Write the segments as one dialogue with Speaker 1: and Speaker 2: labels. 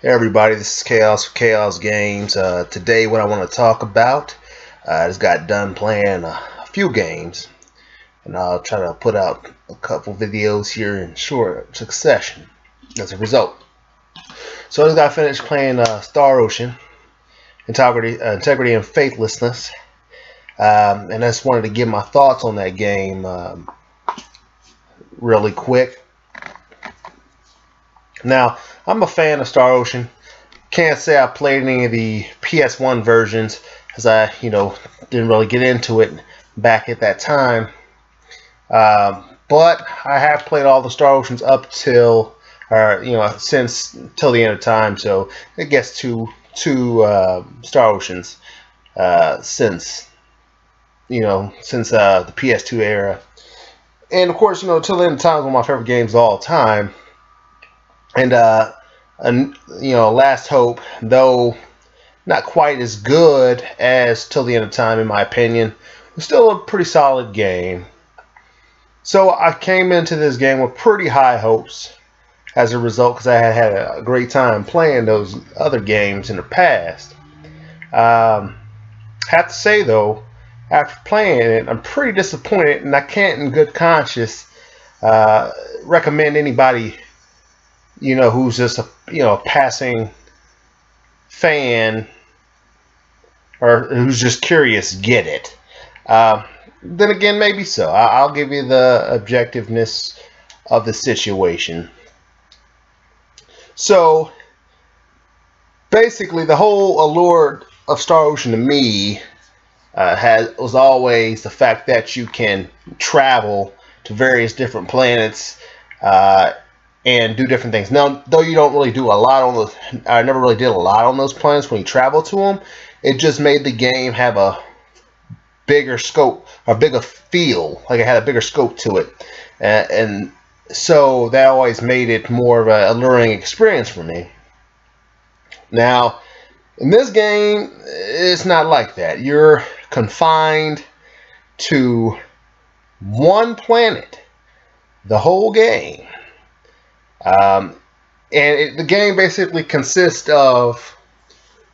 Speaker 1: Hey everybody, this is Kaous for Kaous Games. Today what I want to talk about, I just got done playing a few games, and I'll try to put out a couple videos here in short succession as a result. So I just got finished playing Star Ocean, Integrity and Faithlessness, and I just wanted to give my thoughts on that game really quick. Now, I'm a fan of Star Ocean. Can't say I played any of the PS1 versions, as I, didn't really get into it back at that time. But I have played all the Star Oceans up till, since till the end of time. So it gets two Star Oceans since the PS2 era. And of course, till the end of time is one of my favorite games of all time. And Last Hope, though not quite as good as Till the End of Time, in my opinion, was still a pretty solid game. So I came into this game with pretty high hopes as a result, because I had a great time playing those other games in the past. Have to say though, after playing it, I'm pretty disappointed, and I can't in good conscience recommend anybody who's just a passing fan or who's just curious get it. Then again, maybe so. I'll give you the objectiveness of the situation. So basically, the whole allure of Star Ocean to me was always the fact that you can travel to various different planets and do different things. Now, though you don't really do a lot on those, I never really did a lot on those planets when you travel to them. It just made the game have a bigger scope, a bigger feel, like it had a bigger scope to it, and so that always made it more of an alluring experience for me. Now, in this game, it's not like that. You're confined to one planet the whole game. The game basically consists of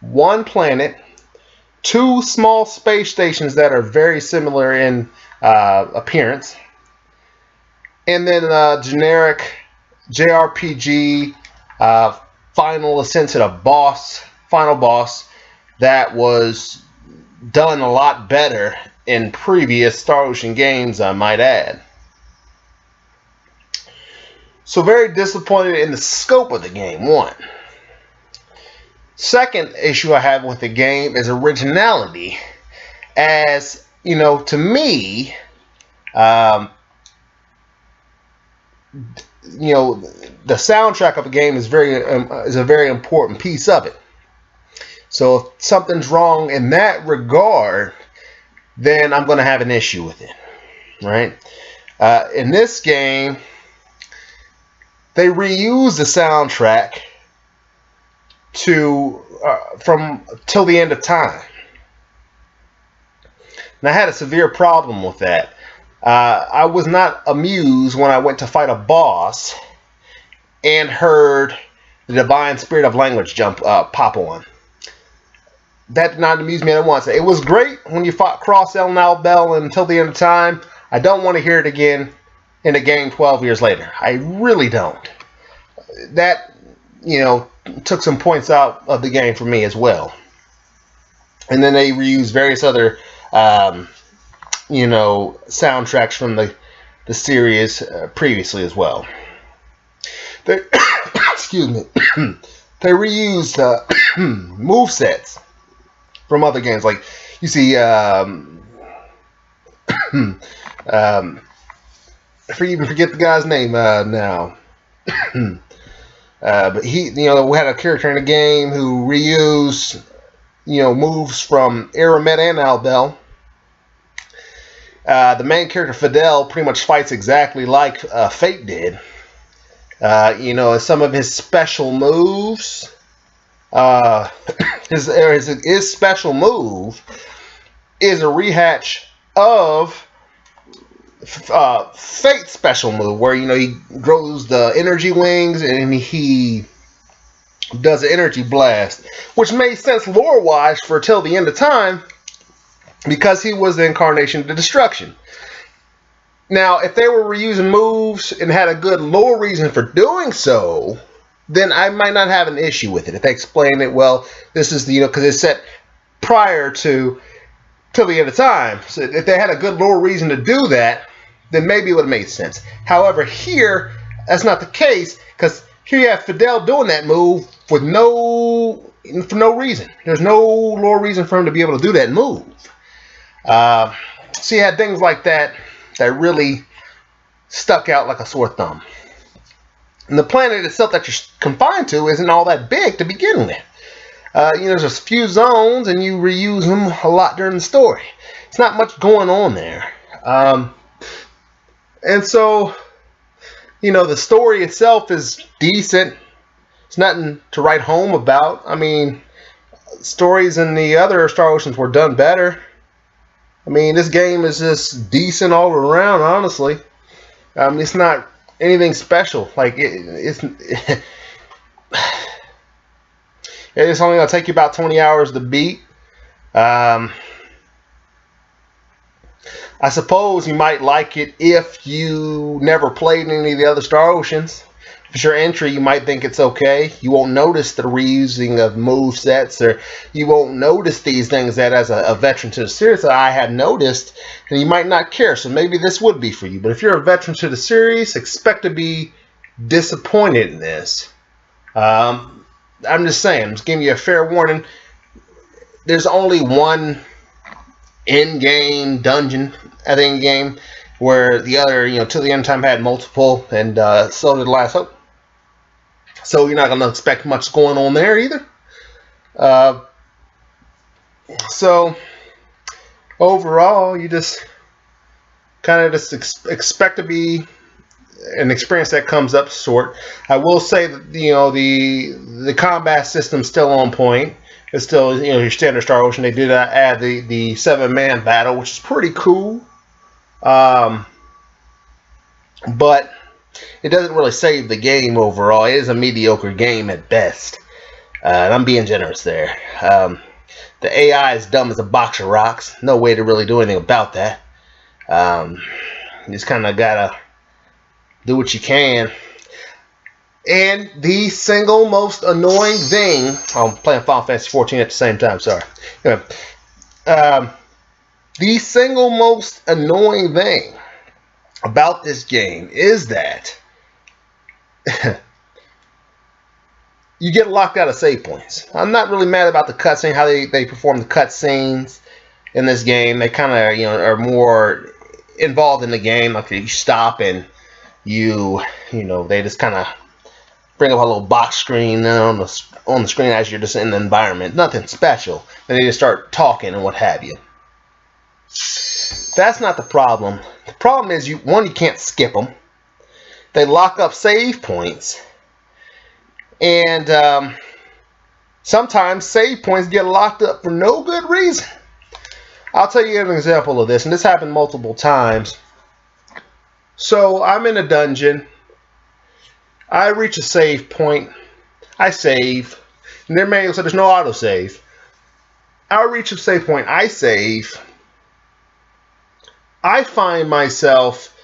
Speaker 1: one planet, two small space stations that are very similar in appearance, and then a generic JRPG final ascent to the final boss that was done a lot better in previous Star Ocean games, I might add. So very disappointed in the scope of the game, one. Second issue I have with the game is originality. As, to me, the soundtrack of a game is a very important piece of it. So if something's wrong in that regard, then I'm going to have an issue with it, right? In this game, they reuse the soundtrack from Till the End of Time. And I had a severe problem with that. I was not amused when I went to fight a boss and heard the Divine Spirit of Language pop on. That did not amuse me at once. It was great when you fought Cross El Bell Until the End of Time. I don't want to hear it again in a game 12 years later. I really don't. That, took some points out of the game for me as well. And then they reused various other, soundtracks from the series previously as well. They, excuse me, they reused movesets from other games. Like, you see, I even forget the guy's name now. But we had a character in the game who reused, moves from Aramet and Albel. The main character, Fidel, pretty much fights exactly like Fate did. Some of his special moves, his special move is a rehatch of Fate special move, where he grows the energy wings and he does an energy blast, which made sense lore-wise for till the end of time, because he was the incarnation of the destruction. Now, if they were reusing moves and had a good lore reason for doing so, then I might not have an issue with it. If they explain it, well, this is the, because it's set prior to till the end of time. So if they had a good lore reason to do that, then maybe it would have made sense. However, here, that's not the case, because here you have Fidel doing that move for no reason. There's no lore reason for him to be able to do that move. So you had things like that that really stuck out like a sore thumb. And the planet itself that you're confined to isn't all that big to begin with. There's a few zones, and you reuse them a lot during the story. It's not much going on there. And so, the story itself is decent. It's nothing to write home about. I mean, stories in the other Star Oceans were done better. I mean, this game is just decent all around, honestly. It's not anything special. Like, it's only going to take you about 20 hours to beat. I suppose you might like it if you never played any of the other Star Oceans. If it's your entry, you might think it's okay. You won't notice the reusing of move sets, or you won't notice these things that as a veteran to the series that I had noticed, and you might not care. So maybe this would be for you. But if you're a veteran to the series, expect to be disappointed in this. I'm just saying, I'm just giving you a fair warning. There's only one in-game dungeon at the end game, where the other, till the end time had multiple, and so did Last Hope. So you're not going to expect much going on there either. So overall, you just kind of expect to be an experience that comes up short. I will say that the combat system's still on point. It's still your standard Star Ocean. They did add the 7-man battle, which is pretty cool. But it doesn't really save the game overall. It is a mediocre game at best. And I'm being generous there. The AI is dumb as a box of rocks. No way to really do anything about that. You just kind of gotta do what you can. And the single most annoying thing... I'm playing Final Fantasy 14 at the same time, sorry. Anyway, the single most annoying thing about this game is that you get locked out of save points. I'm not really mad about the cutscene, how they perform the cutscenes in this game. They kind of are more involved in the game. Like you stop and they just kind of bring up a little box screen on the screen as you're just in the environment. Nothing special. Then they just start talking and what have you. That's not the problem. The problem is you can't skip them. They lock up save points, and sometimes save points get locked up for no good reason. I'll tell you an example of this, and this happened multiple times. So I'm in a dungeon. I reach a save point. I save. And so there's no autosave. I reach a save point. I save. I find myself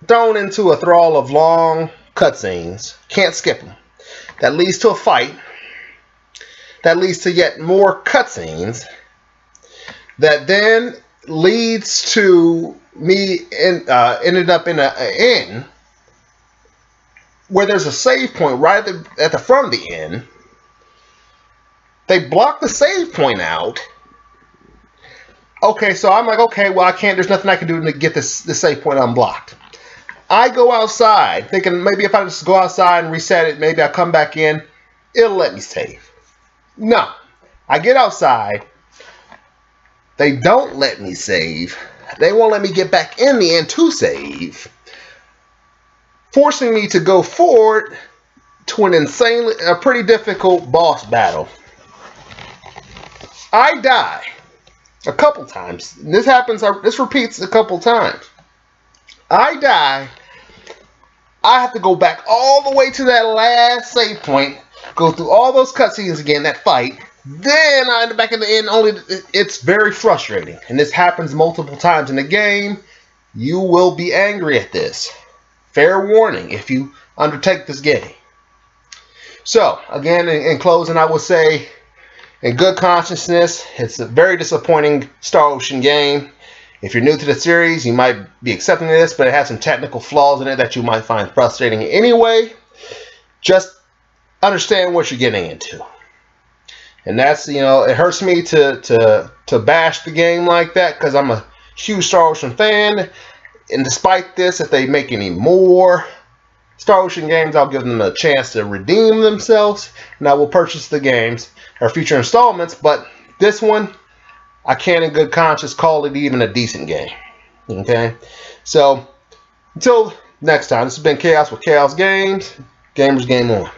Speaker 1: thrown into a thrall of long cutscenes. Can't skip them. That leads to a fight. That leads to yet more cutscenes. That then leads to me ended up in an inn where there's a save point right at the front of the inn. They block the save point out. Okay, so I'm like, okay, well, there's nothing I can do to get this save point unblocked. I go outside, thinking maybe if I just go outside and reset it, maybe I'll come back in, it'll let me save. No. I get outside. They don't let me save. They won't let me get back in the end to save, forcing me to go forward to a pretty difficult boss battle. I die a couple times. This repeats a couple times. I die. I have to go back all the way to that last save point go through all those cutscenes again, that fight. Then I end up back in the end. It's very frustrating, and this happens multiple times in the game. You will be angry at this. Fair warning if you undertake this game. So again, in closing, I would say, in good consciousness, it's a very disappointing Star Ocean game. If you're new to the series, you might be accepting this, but it has some technical flaws in it that you might find frustrating anyway. Just understand what you're getting into. And that's, it hurts me to bash the game like that because I'm a huge Star Ocean fan. And despite this, if they make any more Star Ocean games, I'll give them a chance to redeem themselves, and I will purchase the games or future installments. But this one, I can't in good conscience call it even a decent game. Okay? So, until next time, this has been Kaous with Kaous Games. Gamers, game on.